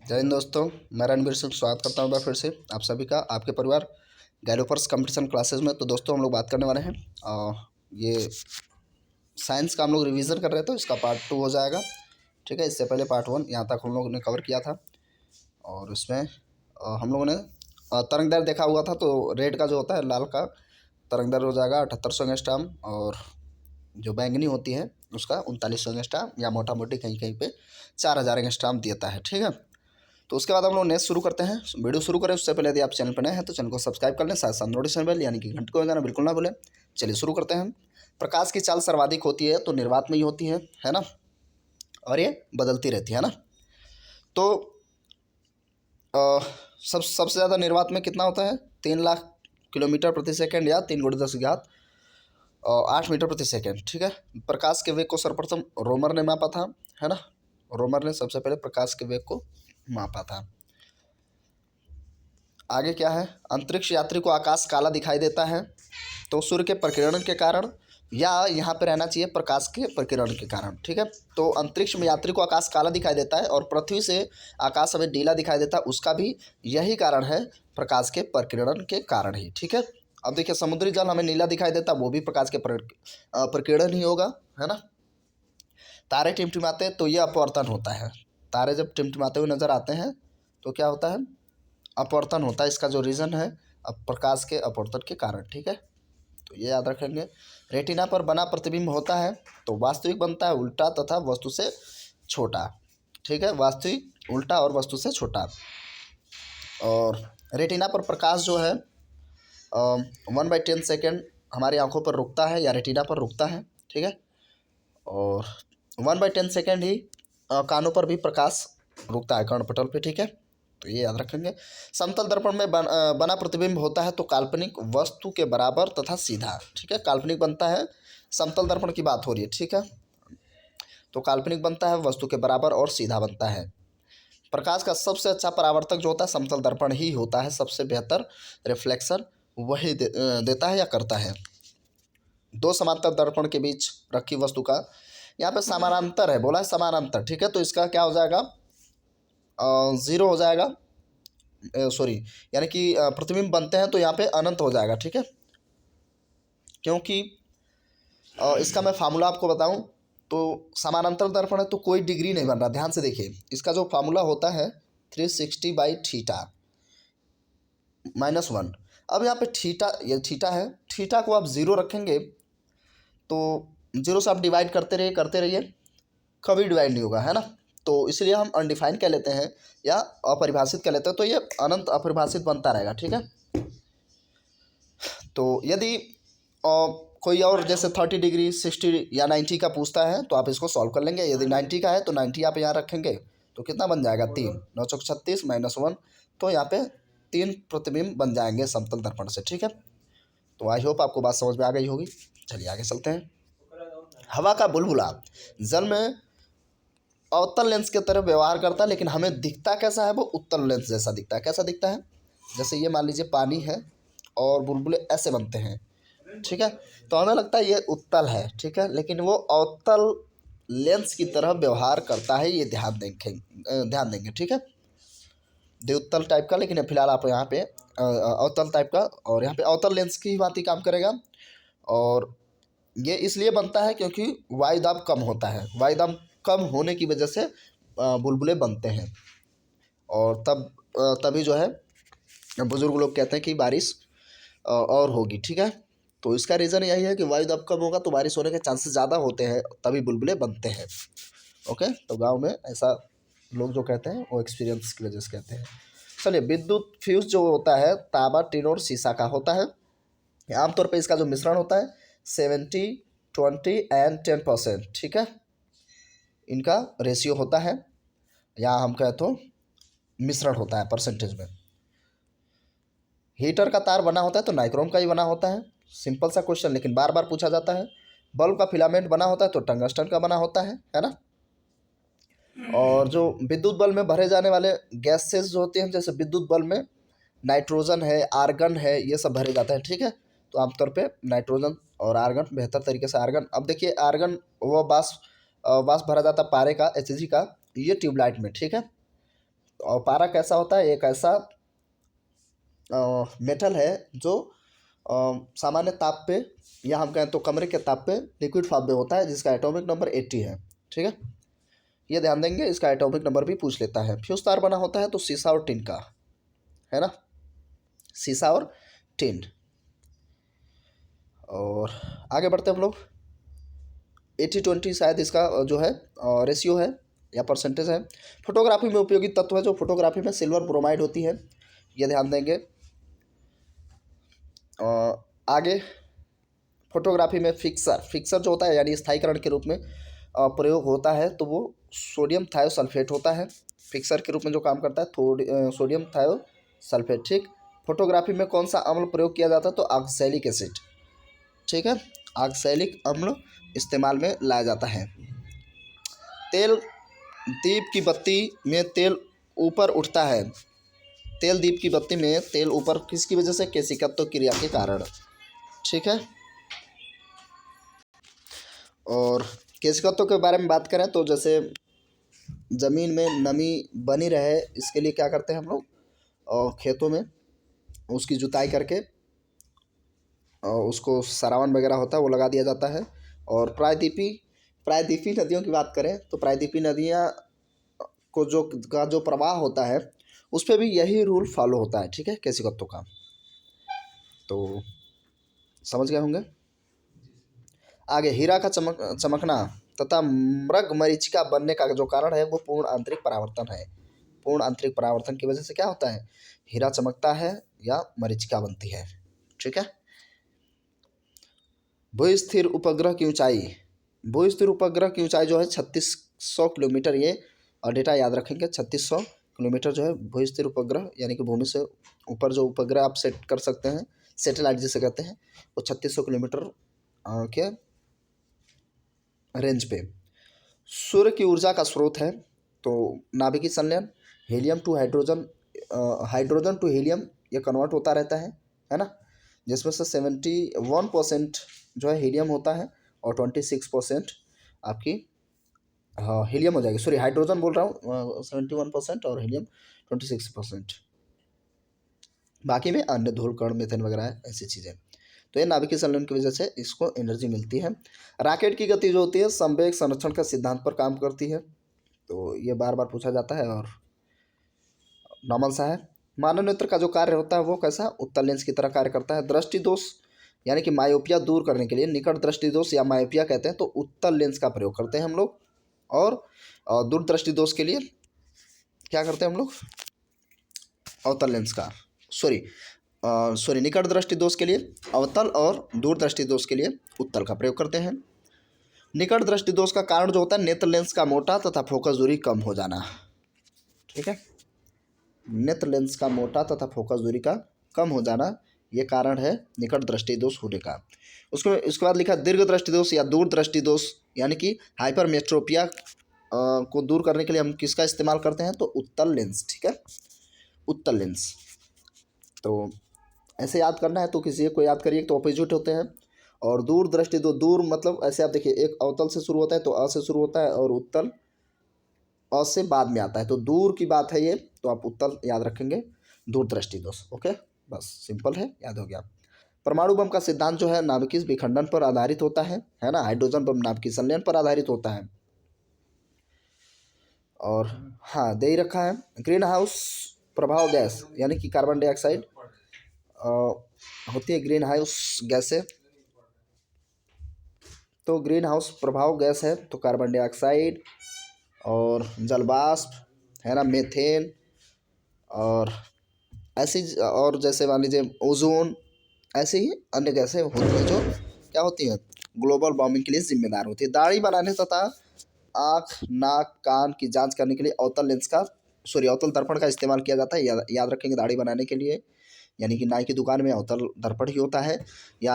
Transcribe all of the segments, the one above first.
जय हिंद दोस्तों, मैं रणबीर सिंह स्वागत करता हूँ फिर से आप सभी का आपके परिवार गैलोपर्स कंपटीशन क्लासेस में। तो दोस्तों हम लोग बात करने वाले हैं ये साइंस का हम लोग रिवीजन कर रहे थे, तो इसका पार्ट 2 हो जाएगा। ठीक है, इससे पहले पार्ट 1 यहाँ तक हम लोगों ने कवर किया था और उसमें हम लोगों ने तरंग दैर्ध्य देखा हुआ था। तो रेड का जो होता है, लाल का तरंग दैर्ध्य हो जाएगा 7800 एंगस्ट्रॉम और जो बैंगनी होती है उसका 3900 एंगस्ट्रॉम या मोटा मोटी कहीं कहीं पे 4000 एंगस्ट्रॉम देता है। ठीक है, तो उसके बाद हम लोग नेक्स्ट शुरू करते हैं। वीडियो शुरू करें उससे पहले यदि आप चैनल पर नए हैं तो चैनल को सब्सक्राइब कर लें, साथ साथ नोटिफिकेशन बेल यानी कि घंटे को बजाना बिल्कुल ना भूलें। चलिए शुरू करते हैं। प्रकाश की चाल सर्वाधिक होती है तो निर्वात में ही होती है ना, और ये बदलती रहती है ना। तो सबसे ज़्यादा निर्वात में कितना होता है? 3 लाख किलोमीटर प्रति सेकेंड या 3 × 10⁸ 8 मीटर प्रति सेकेंड। ठीक है, प्रकाश के वेग को सर्वप्रथम रोमर ने मापा था, है ना। रोमर ने सबसे पहले प्रकाश के वेग को मापा था। आगे क्या है? अंतरिक्ष यात्री को आकाश काला दिखाई देता है तो सूर्य के प्रकीर्णन के कारण, या यहाँ पे रहना चाहिए प्रकाश के प्रकीर्णन के कारण। ठीक है, तो अंतरिक्ष में यात्री को आकाश काला दिखाई देता है और पृथ्वी से आकाश हमें नीला दिखाई देता है, उसका भी यही कारण है, प्रकाश के प्रकीर्णन के कारण ही। ठीक है, अब देखिए समुद्री जल हमें नीला दिखाई देता है, वो भी प्रकाश के प्रकीर्णन ही होगा, है ना। तारे टिमटिमाते तो ये अपवर्तन होता है। तारे जब टिमटिमाते हुए नजर आते हैं तो क्या होता है? अपवर्तन होता है। इसका जो रीज़न है अब प्रकाश के अपवर्तन के कारण। ठीक है, तो ये याद रखेंगे। रेटिना पर बना प्रतिबिंब होता है तो वास्तविक बनता है उल्टा तथा वस्तु से छोटा। ठीक है, वास्तविक उल्टा और वस्तु से छोटा। और रेटिना पर प्रकाश जो है 1/10 सेकेंड हमारी आंखों पर रुकता है या रेटिना पर रुकता है। ठीक है, और 1/10 सेकेंड ही कानों पर भी प्रकाश रुकता है, कर्णपटल पे। ठीक है, तो ये याद रखेंगे। समतल दर्पण में बना प्रतिबिंब होता है तो काल्पनिक वस्तु के बराबर तथा सीधा। ठीक है, काल्पनिक बनता है, समतल दर्पण की बात हो रही है। ठीक है, तो काल्पनिक बनता है, वस्तु के बराबर और सीधा बनता है। प्रकाश का सबसे अच्छा परावर्तक जो होता है समतल दर्पण ही होता है। सबसे बेहतर रिफ्लेक्शन वही देता है या करता है। दो समांतर दर्पण के बीच रखी वस्तु का यहाँ पे समानांतर है, बोला है समानांतर। ठीक है, तो इसका क्या हो जाएगा? 0 हो जाएगा, सॉरी, यानी कि प्रतिबिंब बनते हैं तो यहाँ पे अनंत हो जाएगा। ठीक है, क्योंकि इसका मैं फार्मूला आपको बताऊं तो समानांतर दर्पण है तो कोई डिग्री नहीं बन रहा। ध्यान से देखिए, इसका जो फार्मूला होता है 360/θ -1। अब यहाँ पे थीटा, ये थीटा है, थीटा को आप 0 रखेंगे तो 0 से आप डिवाइड करते रहिए, कभी डिवाइड नहीं होगा, है ना। तो इसलिए हम अनडिफाइंड कह लेते हैं या अपरिभाषित कह लेते हैं, तो ये अनंत अपरिभाषित बनता रहेगा। ठीक है, तो यदि कोई और जैसे 30 डिग्री 60 या 90 का पूछता है तो आप इसको सॉल्व कर लेंगे। यदि 90 का है तो 90 आप यहाँ रखेंगे तो कितना बन जाएगा? 3 9 चौक 36 -1, तो यहाँ पे 3 प्रतिबिंब बन जाएंगे समतल दर्पण से। ठीक है, तो आई होप आपको बात समझ में आ गई होगी। चलिए आगे चलते हैं। हवा का बुलबुला जल में अवतल लेंस की तरह व्यवहार करता है, लेकिन हमें दिखता कैसा है? वो उत्तल लेंस जैसा दिखता है। कैसा दिखता है? जैसे ये मान लीजिए पानी है और बुलबुले ऐसे बनते हैं। ठीक है, तो हमें लगता है ये उत्तल है। ठीक है, लेकिन वो अवतल लेंस की तरह व्यवहार करता है, ये ध्यान देंगे। ठीक है, द्विउत्तल टाइप का, लेकिन फिलहाल आप यहाँ पे अवतल टाइप का, और यहाँ पे अवतल लेंस की बात ही काम करेगा। और ये इसलिए बनता है क्योंकि वायुदाब कम होता है। वायुदाब कम होने की वजह से बुलबुले बनते हैं, और तभी जो है बुजुर्ग लोग कहते हैं कि बारिश और होगी। ठीक है, तो इसका रीज़न यही है कि वायुदाब कम होगा तो बारिश होने के चांसेस ज़्यादा होते हैं, तभी बुलबुले बनते हैं। ओके, तो गांव में ऐसा लोग जो कहते हैं वो एक्सपीरियंस की वजह से कहते हैं। चलिए, विद्युत फ्यूज जो होता है तांबा, टिन और शीशा का होता है। आमतौर पे इसका जो मिश्रण होता है 70 20 एंड 10%। ठीक है, इनका रेशियो होता है, या हम कहें तो मिश्रण होता है परसेंटेज में। हीटर का तार बना होता है तो नाइक्रोम का ही बना होता है। सिंपल सा क्वेश्चन, लेकिन बार बार पूछा जाता है। बल्ब का फिलामेंट बना होता है तो टंगस्टन का बना होता है ना। और जो विद्युत बल्ब में भरे जाने वाले गैसेस जो होते हैं, जैसे विद्युत बल्ब में नाइट्रोजन है, आर्गन है, ये सब भरे जाते हैं। ठीक है, तो आमतौर पे नाइट्रोजन और आर्गन, बेहतर तरीके से आर्गन। अब देखिए आर्गन वो वाष्प भरा जाता है पारे का, HG का, ये ट्यूबलाइट में। ठीक है, और पारा कैसा होता है? एक ऐसा मेटल है जो सामान्य ताप पे, या हम कहें तो कमरे के ताप पे लिक्विड फॉर्म में होता है, जिसका एटॉमिक नंबर 80 है। ठीक है, ये ध्यान देंगे, इसका एटॉमिक नंबर भी पूछ लेता है। फ्यूज तार बना होता है तो शीशा और टिन का, है ना, शीशा और टिन। और आगे बढ़ते हम लोग। 80-20 शायद इसका जो है रेशियो है या परसेंटेज है। फोटोग्राफी में उपयोगी तत्व है, जो फोटोग्राफी में सिल्वर ब्रोमाइड होती है, ये ध्यान देंगे। आगे फोटोग्राफी में फिक्सर जो होता है यानी स्थायीकरण के रूप में प्रयोग होता है, तो वो सोडियम थायोसल्फेट होता है। फिक्सर के रूप में जो काम करता है सोडियम थायोसल्फेट। ठीक, फोटोग्राफी में कौन सा अम्ल प्रयोग किया जाता है? तो ऑक्सैलिक एसिड। ठीक है, ऑक्सैलिक अम्ल इस्तेमाल में लाया जाता है। तेल दीप की बत्ती में तेल ऊपर उठता है। तेल दीप की बत्ती में तेल ऊपर किसकी वजह से? केशिकत्व क्रिया के कारण। ठीक है, और केशिकत्व के बारे में बात करें तो जैसे ज़मीन में नमी बनी रहे, इसके लिए क्या करते हैं हम लोग? और खेतों में उसकी जुताई करके और उसको सरावन वगैरह होता है वो लगा दिया जाता है। और प्रायद्वीपीय नदियों की बात करें तो प्रायद्वीपीय नदियाँ को जो प्रवाह होता है उस पर भी यही रूल फॉलो होता है। ठीक है, केशिकत्व का, तो समझ गए होंगे। आगे हीरा का चमकना तथा मृग मरीचिका बनने का जो कारण है वो पूर्ण आंतरिक परावर्तन है। पूर्ण आंतरिक परावर्तन की वजह से क्या होता है? हीरा चमकता है या मरीचिका बनती है। ठीक है, भूस्थिर उपग्रह की ऊंचाई। भूस्थिर उपग्रह की ऊंचाई जो है 3600 किलोमीटर, ये और डेटा याद रखेंगे। 3600 किलोमीटर जो है भूस्थिर उपग्रह, यानी कि भूमि से ऊपर जो उपग्रह आप सेट कर सकते हैं, सैटेलाइट जिसे कहते हैं, वो 3600 किलोमीटर के रेंज पे। सूर्य की ऊर्जा का स्रोत है तो नाभिकीय संलयन, helium to hydrogen, hydrogen to helium ये कन्वर्ट होता रहता है ना, जिसमें से 71% जो है हीलियम होता है और 26% आपकी हीलियम हो जाएगी। सॉरी, हाइड्रोजन बोल रहा हूँ, 71% और हीलियम 26%। बाकी में अन्य धूल कण मेथेन वगैरह है, ऐसी चीज़ें। तो ये नाभिकीय संलयन की वजह से इसको एनर्जी मिलती है। रॉकेट की गति जो होती है संवेग संरक्षण का सिद्धांत पर काम करती है, तो ये बार बार पूछा जाता है और नॉर्मल सा है। मानव नेत्र का जो कार्य होता है वो कैसा? उत्तल लेंस की तरह कार्य करता है। दृष्टि दोष यानी कि मायोपिया दूर करने के लिए, निकट दृष्टि दोष या मायोपिया कहते हैं, तो उत्तल लेंस का प्रयोग करते हैं हम लोग। और दूरदृष्टि दोष के लिए क्या करते हैं हम लोग? अवतल लेंस का, सॉरी निकट दृष्टि दोष के लिए अवतल और दूरदृष्टि दोष के लिए उत्तल का प्रयोग करते हैं। निकट दृष्टि दोष का कारण जो होता है नेत्र लेंस का मोटा तथा फोकस दूरी कम हो जाना। ठीक है, नेत्र लेंस का मोटा तथा फोकस दूरी का कम हो जाना, ये कारण है निकट दृष्टि दोष होने का। उसके बाद लिखा दीर्घ दृष्टि दोष या दूर दृष्टि दोष, यानी कि हाइपरमेट्रोपिया को दूर करने के लिए हम किसका इस्तेमाल करते हैं? तो उत्तल लेंस। ठीक है, उत्तल लेंस। तो ऐसे याद करना है तो किसी एक को याद करिए, तो ऑपोजिट होते हैं। और दूर दृष्टि दो, दूर मतलब ऐसे आप देखिए, एक अवतल से शुरू होता है तो अ से शुरू होता है और उत्तल अ से बाद में आता है, तो दूर की बात है ये, तो आप उत्तल याद रखेंगे, दूर दृष्टि दोष। ओके, बस सिंपल है, याद हो गया। परमाणु बम का सिद्धांत जो है नाभिकीय विखंडन पर आधारित होता है ना। हाइड्रोजन बम नाभिकीय संलयन पर आधारित होता है। और हाँ, दे ही रखा है। ग्रीन हाउस प्रभाव गैस यानी कि कार्बन डाइऑक्साइड होती है ग्रीन हाउस गैसें, तो ग्रीन हाउस प्रभाव गैस है तो कार्बन डाइऑक्साइड और जलवाष्प है ना, मीथेन, और ऐसी और जैसे मान लीजिए ओजोन, ऐसे ही अन्य गैसें होती हैं जो क्या होती हैं? ग्लोबल वार्मिंग के लिए जिम्मेदार होती है। दाढ़ी बनाने तथा आँख नाक कान की जांच करने के लिए अवतल दर्पण का इस्तेमाल किया जाता है। याद रखेंगे, दाढ़ी बनाने के लिए यानी कि नाई की दुकान में अवतल दर्पण ही होता है, या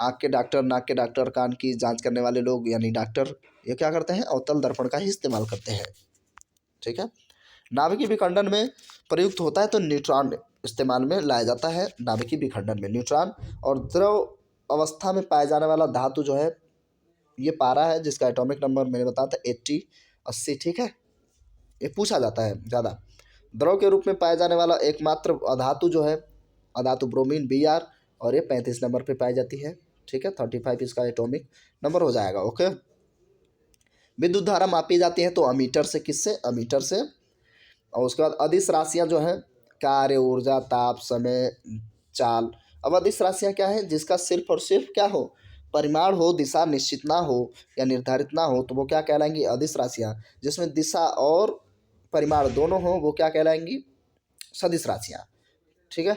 आँख के डॉक्टर, नाक के डॉक्टर, कान की जांच करने वाले लोग यानी डॉक्टर, ये क्या करते हैं? अवतल दर्पण का ही इस्तेमाल करते हैं। ठीक है, नाभिकीय विखंडन में प्रयुक्त होता है तो न्यूट्रॉन इस्तेमाल में लाया जाता है। नाभिकीय विखंडन में न्यूट्रॉन और द्रव अवस्था में पाया जाने वाला धातु जो है ये पारा है, जिसका एटॉमिक नंबर मैंने बताया था 80-80। ठीक है, ये पूछा जाता है ज़्यादा। द्रव के रूप में पाया जाने वाला एकमात्र अधातु जो है अधातु ब्रोमीन Br, और ये 35 नंबर पे पाई जाती है। ठीक है, 35 इसका एटॉमिक नंबर हो जाएगा। ओके, विद्युत धारा मापी जाती है तो अमीटर से, किससे, अमीटर से। और उसके बाद अदिश राशियाँ जो है कार्य, ऊर्जा, ताप, समय, चाल। अब अदिश राशियाँ क्या है, जिसका सिर्फ और सिर्फ क्या हो, परिमाण हो, दिशा निश्चित ना हो या निर्धारित ना हो, तो वो क्या कहलाएंगी, अदिश राशियाँ। जिसमें दिशा और परिमाण दोनों हो वो क्या कहलाएंगी, सदिश राशियाँ। ठीक है,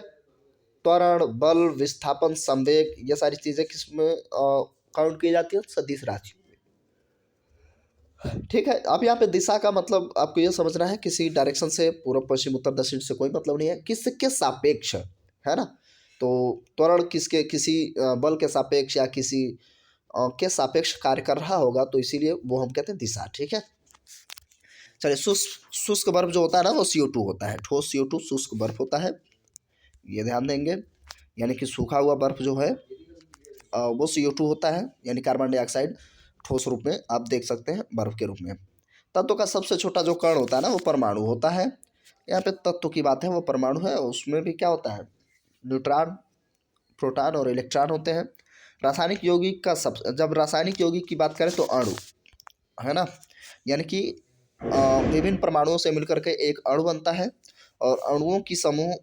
त्वरण, बल, विस्थापन, संवेग, ये सारी चीज़ें किसमें काउंट की जाती है, सदिश राशि। ठीक है, अब यहाँ पे दिशा का मतलब आपको ये समझना है, किसी डायरेक्शन से, पूर्व, पश्चिम, उत्तर, दक्षिण से कोई मतलब नहीं है, किसके सापेक्ष है ना। तो त्वरण किसके, किसी बल के सापेक्ष या किसी के सापेक्ष कार्य कर रहा होगा, तो इसीलिए वो हम कहते हैं दिशा। ठीक है, चलिए, शुष्क बर्फ जो होता है ना वो CO2 होता है, ठोस CO2 शुष्क बर्फ होता है, ये ध्यान देंगे। यानी कि सूखा हुआ बर्फ जो है वो CO2 होता है, यानी कार्बन डाइऑक्साइड ठोस रूप में आप देख सकते हैं बर्फ के रूप में। तत्व का सबसे छोटा जो कण होता है ना वो परमाणु होता है। यहाँ पे तत्व की बात है, वो परमाणु है, उसमें भी क्या होता है, न्यूट्रॉन, प्रोटॉन और इलेक्ट्रॉन होते हैं। रासायनिक यौगिक का जब रासायनिक यौगिक की बात करें तो अणु है ना, यानी कि विभिन्न परमाणुओं से मिलकर के एक अणु बनता है, और अणुओं की समूह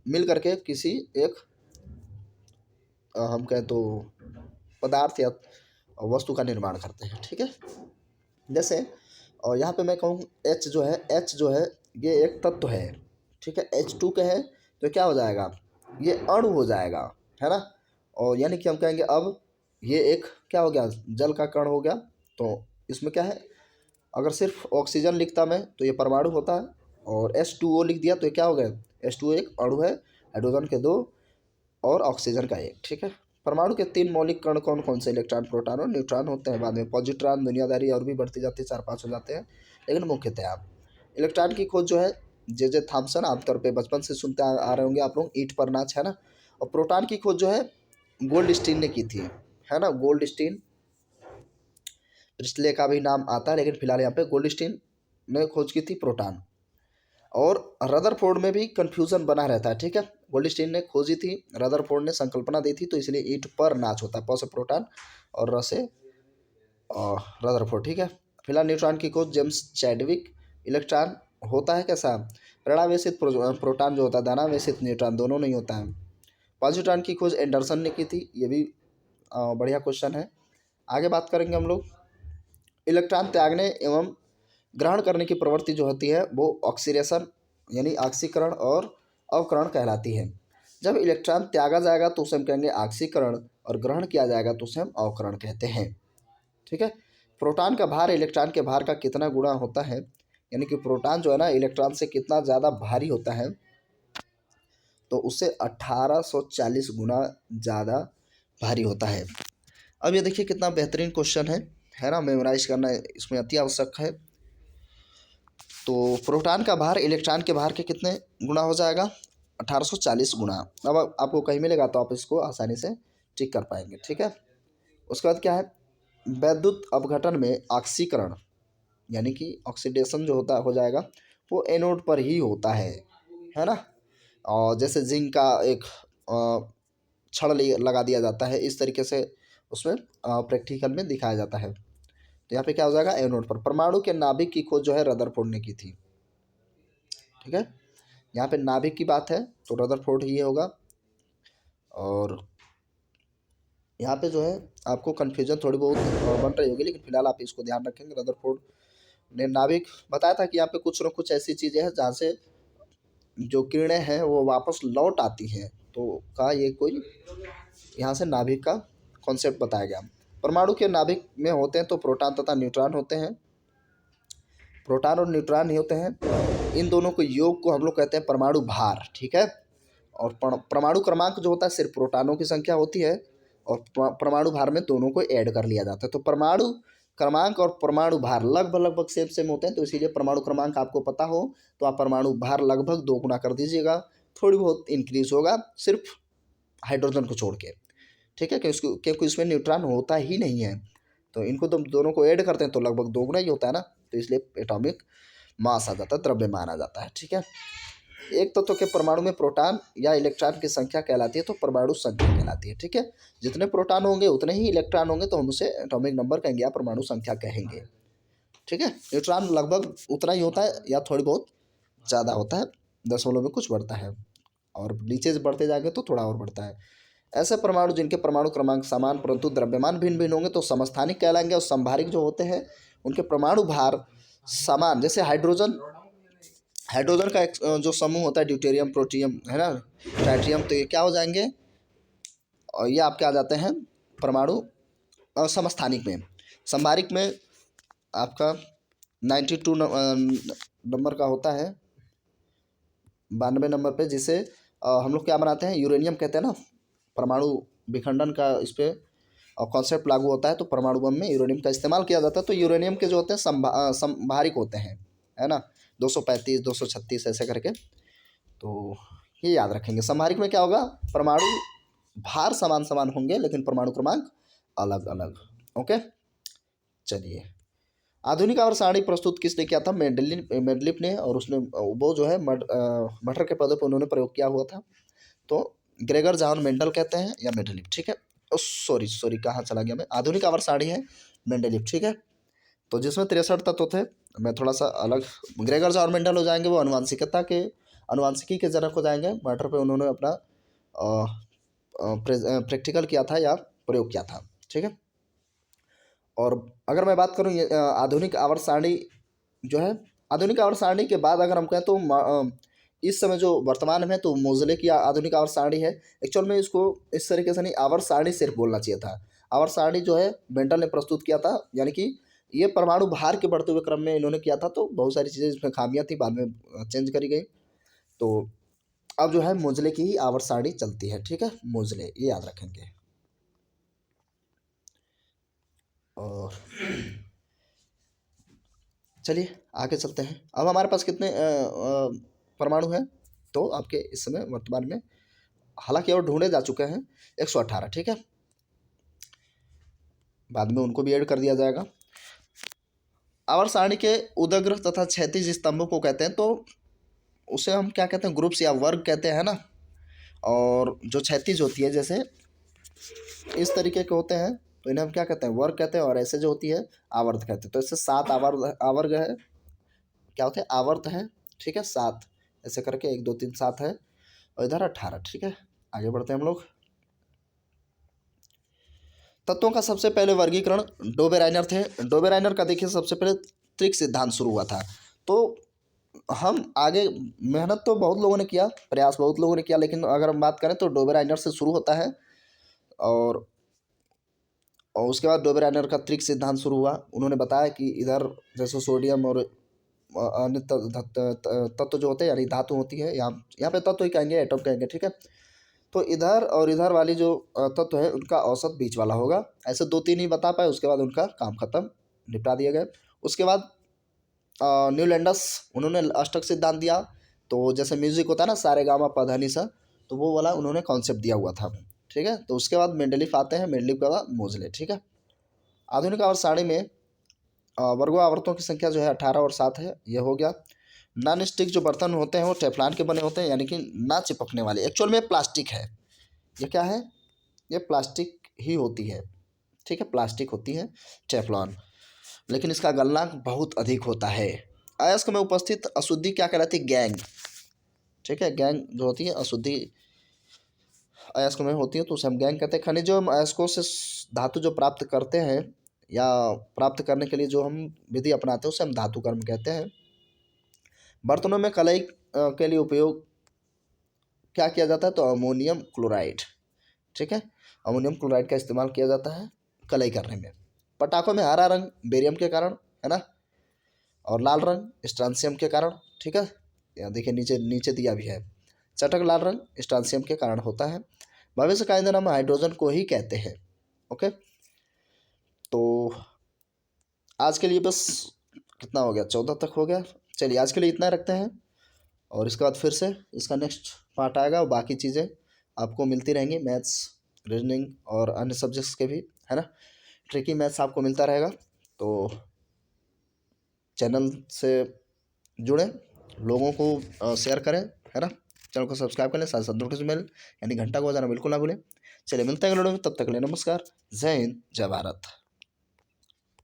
मिल करके किसी एक हम कहें तो पदार्थ या वस्तु का निर्माण करते हैं। ठीक है, जैसे और यहाँ पे मैं कहूँ H जो है ये एक तत्व है। ठीक है, H2 के है तो क्या हो जाएगा, ये अणु हो जाएगा, है ना। और यानी कि हम कहेंगे अब ये एक क्या हो गया, जल का कण हो गया। तो इसमें क्या है, अगर सिर्फ ऑक्सीजन लिखता मैं तो ये परमाणु होता है, और H2O लिख दिया तो ये क्या हो गया, H2O एक अणु है, हाइड्रोजन के 2 और ऑक्सीजन का 1। ठीक है, परमाणु के 3 मौलिक कण कौन कौन से, इलेक्ट्रॉन, प्रोटॉन और न्यूट्रॉन होते हैं। बाद में पॉजिट्रॉन, दुनियादारी और भी बढ़ती जाती है, 4-5 हो जाते हैं, लेकिन मुख्यतः आप इलेक्ट्रॉन की खोज जो है जे थॉम्सन, आमतौर पे बचपन से सुनते आ रहे होंगे आप लोग, ईंट पर नाच, है ना। और प्रोटॉन की खोज जो है गोल्डस्टीन ने की थी, है ना, गोल्डस्टीन, प्रिस्टले का भी नाम आता है, लेकिन फिलहाल यहाँ पे गोल्डस्टीन ने खोज की थी प्रोटॉन। और रदरफोर्ड में भी कंफ्यूजन बना रहता है। ठीक है, गोल्डस्टीन ने खोजी थी, रदरफोर्ड ने संकल्पना दी थी, तो इसलिए ईंट पर नाच होता है, प से प्रोटॉन और र से रदरफोर्ड। ठीक है, फिलहाल न्यूट्रॉन की खोज जेम्स चैडविक। इलेक्ट्रॉन होता है कैसा, ऋणावेशित प्रोटॉन जो होता है, धनावेशित न्यूट्रॉन, दोनों नहीं होता है। पॉजिट्रॉन की खोज एंडरसन ने की थी, ये भी बढ़िया क्वेश्चन है। आगे बात करेंगे हम लोग, इलेक्ट्रॉन त्यागने एवं ग्रहण करने की प्रवृत्ति जो होती है वो ऑक्सीडेशन यानी ऑक्सीकरण और अवकरण कहलाती है। जब इलेक्ट्रॉन त्यागा जाएगा तो उसे हम कहेंगे ऑक्सीकरण, और ग्रहण किया जाएगा तो उसे हम अवकरण कहते हैं। ठीक है, प्रोटॉन का भार इलेक्ट्रॉन के भार का कितना गुणा होता है, यानी कि प्रोटॉन जो है ना इलेक्ट्रॉन से कितना ज़्यादा भारी होता है, तो उससे 1840 गुना ज़्यादा भारी होता है। अब ये देखिए कितना बेहतरीन क्वेश्चन है ना, मेमोराइज करना इसमें अति आवश्यक है। तो प्रोटॉन का भार इलेक्ट्रॉन के भार के कितने गुना हो जाएगा, 1840 गुना। अब आपको कहीं मिलेगा तो आप इसको आसानी से टिक कर पाएंगे। ठीक है, उसके बाद क्या है, वैद्युत अपघटन में ऑक्सीकरण यानी कि ऑक्सीडेशन जो होता हो जाएगा वो एनोड पर ही होता है ना। और जैसे जिंक का एक छड़ लगा दिया जाता है, इस तरीके से उसमें प्रैक्टिकल में दिखाया जाता है। तो यहाँ पे क्या हो जाएगा, एनोड पर। परमाणु के नाभिक की खोज जो है रदरफोर्ड ने की थी। ठीक है, यहाँ पे नाभिक की बात है तो रदरफोर्ड ही होगा। और यहाँ पे जो है आपको कन्फ्यूजन थोड़ी बहुत बन रही होगी, लेकिन फिलहाल आप इसको ध्यान रखेंगे, रदरफोर्ड ने नाभिक बताया था कि यहाँ पे कुछ न कुछ ऐसी चीज़ें हैं जहाँ से जो किरणें हैं वो वापस लौट आती हैं, तो का ये कोई यहाँ से नाभिक का कॉन्सेप्ट बताया गया। परमाणु के नाभिक में होते हैं तो प्रोटॉन तथा न्यूट्रॉन होते हैं, प्रोटॉन और न्यूट्रॉन ही होते हैं। इन दोनों को योग को हम लोग कहते हैं परमाणु भार। ठीक है, और परमाणु क्रमांक जो होता है सिर्फ प्रोटॉनों की संख्या होती है, और परमाणु भार में दोनों को ऐड कर लिया जाता है। तो परमाणु क्रमांक और परमाणु भार लगभग सेम सेम होते हैं, तो इसीलिए परमाणु क्रमांक आपको पता हो तो आप परमाणु भार लगभग 2 गुना कर दीजिएगा, थोड़ी बहुत इंक्रीज होगा सिर्फ हाइड्रोजन को छोड़ के। ठीक है, क्योंकि इसमें न्यूट्रॉन होता ही नहीं है, तो इनको तो दोनों को ऐड करते हैं तो लगभग 2 गुना ही होता है ना, तो इसलिए एटॉमिक मास आ जाता है, द्रव्यमान आ जाता है। ठीक है, एक तत्व के परमाणु में प्रोटॉन या इलेक्ट्रॉन की संख्या कहलाती है तो परमाणु संख्या कहलाती है। ठीक है, जितने प्रोटॉन होंगे उतने ही इलेक्ट्रॉन होंगे तो हम उसे एटॉमिक नंबर कहेंगे या परमाणु संख्या कहेंगे। ठीक है, न्यूट्रॉन लगभग उतना ही होता है या थोड़ी बहुत ज़्यादा होता है, दशमलव में कुछ बढ़ता है, और नीचे से बढ़ते जाएंगे तो थोड़ा और बढ़ता है। ऐसे परमाणु जिनके परमाणु क्रमांक समान परंतु द्रव्यमान भिन्न भिन्न होंगे तो समस्थानिक कहलाएंगे, और संभारिक जो होते हैं उनके परमाणु भार समान, जैसे हाइड्रोजन, हाइड्रोजन का एक जो समूह होता है ड्यूटेरियम, प्रोटियम, है ना, ट्राइटियम, तो ये क्या हो जाएंगे, और ये आपके आ जाते हैं परमाणु समस्थानिक में। संभारिक में आपका 92 नंबर का होता है, 92 नंबर पे, जिसे हम लोग क्या बनाते हैं, यूरेनियम कहते हैं ना, परमाणु विखंडन का इस पर कॉन्सेप्ट लागू होता है तो परमाणु बम में यूरेनियम का इस्तेमाल किया जाता है। तो यूरेनियम के जो होते हैं संभारिक होते हैं, है ना, 235 236 ऐसे करके, तो ये याद रखेंगे। संभारिक में क्या होगा, परमाणु भार समान समान होंगे लेकिन परमाणु क्रमांक अलग अलग। ओके, चलिए, आधुनिक आवर्त सारणी प्रस्तुत किसने किया था, मेंडलिफ ने, और उसने वो जो है मटर के पौधे पर उन्होंने प्रयोग किया हुआ था, तो ग्रेगर जॉन मेंडल कहते हैं या मेंडलिफ। ठीक है, सॉरी सॉरी कहाँ चला गया मैं, आधुनिक आवर्त सारणी है मेंडलिफ। ठीक है, तो जिसमें 63 तत्व थे, मैं थोड़ा सा अलग, ग्रेगर जॉन मेंडल हो जाएंगे, वो अनुवांशिकी के जनक हो जाएंगे। मटर पे उन्होंने अपना प्रैक्टिकल किया था या प्रयोग किया था। ठीक है, और अगर मैं बात करूँ आधुनिक आवर्त सारणी जो है, आधुनिक आवर्त सारणी के बाद अगर हम कहें तो इस समय जो वर्तमान में तो मोज़ले की आधुनिक आवर्त सारणी है। एक्चुअल में इसको इस तरीके से नहीं, आवर्त सारणी सिर्फ बोलना चाहिए था। आवर्त सारणी जो है मेंडल ने प्रस्तुत किया था, यानी कि ये परमाणु भार के बढ़ते हुए क्रम में इन्होंने किया था, तो बहुत सारी चीज़ें इसमें खामियां थी, बाद में चेंज करी गई। तो अब जो है मोज़ले की ही आवर्त सारणी चलती है। ठीक है, मोज़ले, ये याद रखेंगे। और चलिए आगे चलते हैं। अब हमारे पास कितने परमाणु हैं, तो आपके इस समय वर्तमान में, हालांकि और ढूंढे जा चुके हैं, 118। ठीक है, बाद में उनको भी ऐड कर दिया जाएगा। आवर्त सारणी के उदग्र तथा क्षैतिज स्तंभों को कहते हैं, तो उसे हम क्या कहते हैं, ग्रुप्स या वर्ग कहते हैं ना। और जो क्षैतिज होती है, जैसे इस तरीके के होते हैं, तो इन्हें हम क्या कहते हैं, वर्ग कहते हैं, और ऐसे जो होती है आवर्त कहते हैं। तो इससे 7 आवर्ग है, क्या होते हैं, आवर्त है। ठीक है, 7 ऐसे करके, 1 2 3 7 है, और इधर 18। ठीक है, आगे बढ़ते हैं हम लोग। तत्वों का सबसे पहले वर्गीकरण डोबेराइनर थे। डोबेराइनर का देखिए सबसे पहले त्रिक सिद्धांत शुरू हुआ था। तो हम आगे मेहनत तो बहुत लोगों ने किया, प्रयास बहुत लोगों ने किया, लेकिन अगर हम बात करें तो डोबेराइनर से शुरू होता है, और उसके बाद डोबेराइनर का त्रिक सिद्धांत शुरू हुआ। उन्होंने बताया कि इधर जैसे सोडियम और अन्य तत्व जो होते हैं, यानी धातु होती है, यहाँ यहाँ पे तत्व ही कहेंगे, एटम कहेंगे। ठीक है, तो इधर और इधर वाली जो तत्व है उनका औसत बीच वाला होगा। ऐसे 2 3 ही बता पाए, उसके बाद उनका काम खत्म, निपटा दिए गए। उसके बाद न्यूलैंडस, उन्होंने अष्टक सिद्धांत दिया। तो जैसे म्यूजिक होता है ना, सारे गामा पधा नि सा, तो वो वाला उन्होंने कॉन्सेप्ट दिया हुआ था। ठीक है, तो उसके बाद मेंडलीफ आते हैं, मेंडलीफ के बाद मोज़ले। ठीक है, आधुनिक आवर्त सारणी में वर्गों आवर्तों की संख्या जो है 18 और 7 है, ये हो गया। नॉन स्टिक जो बर्तन होते हैं वो टेफ्लॉन के बने होते हैं, यानी कि ना चिपकने वाले। एक्चुअल में प्लास्टिक है, ये क्या है, ये प्लास्टिक ही होती है। ठीक है, प्लास्टिक होती है टेफ्लॉन, लेकिन इसका गलनांक बहुत अधिक होता है। अयस्क में उपस्थित अशुद्धि क्या कहलाती है, गैंग। ठीक है, गैंग जो होती है अशुद्धि अयस्क में होती है, तो उसे हम गैंग कहते हैं। खनिजों हम अयस्कों से धातु जो प्राप्त करते हैं या प्राप्त करने के लिए जो हम विधि अपनाते हैं, उसे हम धातु कर्म कहते हैं। बर्तनों में कलई के लिए उपयोग क्या किया जाता है, तो अमोनियम क्लोराइड। ठीक है, अमोनियम क्लोराइड का इस्तेमाल किया जाता है कलई करने में। पटाखों में हरा रंग बेरियम के कारण, है ना, और लाल रंग स्ट्रांसियम के कारण। ठीक है, यहाँ देखिए नीचे नीचे दिया भी है, चटक लाल रंग स्ट्रांसियम के कारण होता है। भविष्य का ईंधन हम हाइड्रोजन को ही कहते हैं। ओके, तो आज के लिए बस कितना हो गया, 14 तक हो गया। चलिए आज के लिए इतना रखते हैं, और इसके बाद फिर से इसका नेक्स्ट पार्ट आएगा, और बाकी चीज़ें आपको मिलती रहेंगी, मैथ्स, रीजनिंग और अन्य सब्जेक्ट्स के भी, है ना, ट्रिकी मैथ्स आपको मिलता रहेगा। तो चैनल से जुड़ें, लोगों को शेयर करें, है ना। चैनल को सब्सक्राइब कर लें, साथ साथ नोटिफिकेशन बेल यानी घंटा को बजाना बिल्कुल ना भूलें। चलिए मिलते हैं अगले वीडियो में, तब तक के लिए नमस्कार। जय हिंद, जय भारत।